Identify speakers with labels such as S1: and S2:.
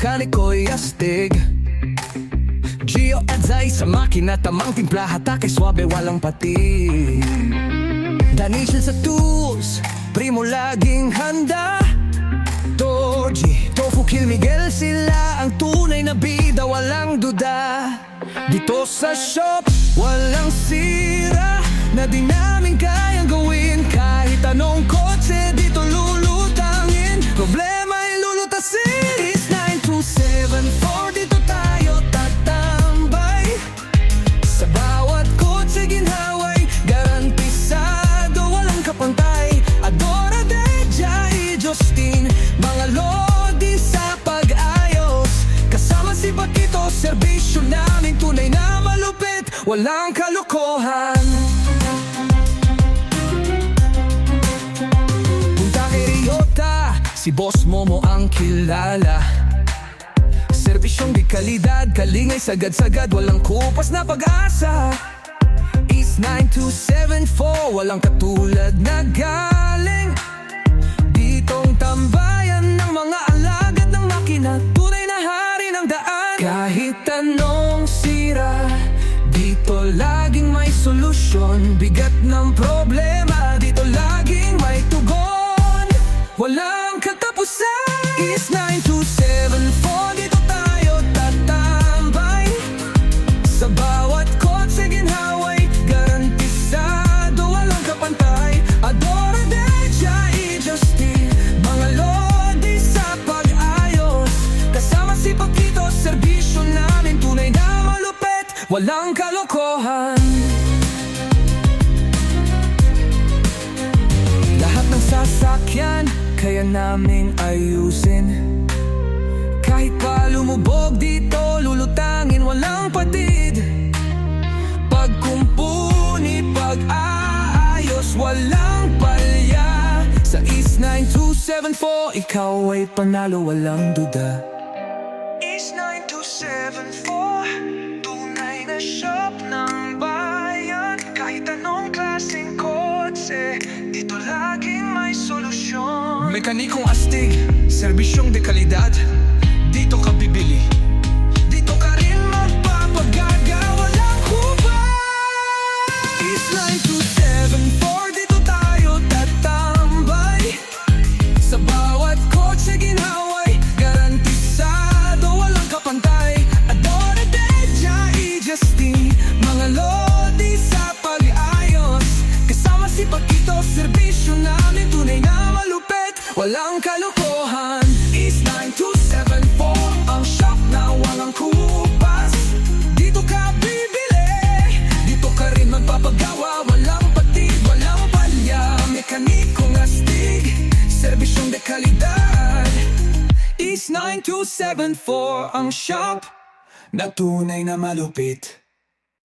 S1: mekaniko'y astig. Gio at Zay sa makina, tamang timpla, hatake swabe, walang pati. Danisel sa tools, Primo laging handa. Torji, Tofu, Kill Miguel, sila ang tunay na bida, walang duda. Dito sa shop, walang sira na di namin kayang gawin. Kahit anong kotse dito lulutangin, problema ay lulutasin. Is 9274, dito tayo tatambay. Sa bawat kotse ginhaway, garantisado, walang kapantay. Adora Deja, Justin, mga lodi sa pag-ayos. Kasama si Bakito, serbisyo namin tunay na malupit, walang kalokohan. Punta kay Ryota, si Boss Momo ang kilala. Serbisyong di kalidad, kalingay sagad-sagad, walang kupas na pag-asa. East 9274, walang katulad na galing. Ditong tambayan ng mga alagad ng makina, tunay na hari ng daan. Kahit anong sira, dito laging may solusyon. Bigat ng problema, dito laging may tugon. Walang katapusan. Is 9274, dito tayo tatambay. Sa bawat kotse ginhaway, garantisado, walang kapantay. Adora Deja, Justin, mga lodi sa pag-ayos. Kasama si Pakito, serbisyo namin tunay na malupit, walang kalokohan. Lahat ng sasakyan, kaya naming ayusin. Kahit pa lumubog dito, lulutangin, walang patid. Pagkumpuni, pag-aayos, walang palya. Sa East 9274, ikaw ay panalo, walang duda. East 9274, tunay na shop ng bayan. Kahit anong klaseng kotse, dito laging may solusyon. Mekanikong astig, serbisyong de kalidad, dito ka bibili. Dito ka rin magpapagaga, walang kupas. East 9274, dito tayo tatambay. Sa bawat kotse ginhaway, garantisado, walang kapantay. Adora Deja, Justin, mga lodi sa pag-ayos. Kasama si Pakito, serbisyo namin tunay na malupit, walang kalokohan. East 9274, ang shop na walang kupas. Dito ka bibili, dito ka rin magpapagawa, walang patid, walang palya. Mekanikong astig, serbisyong de kalidad. East 9274, ang shop na tunay na malupit.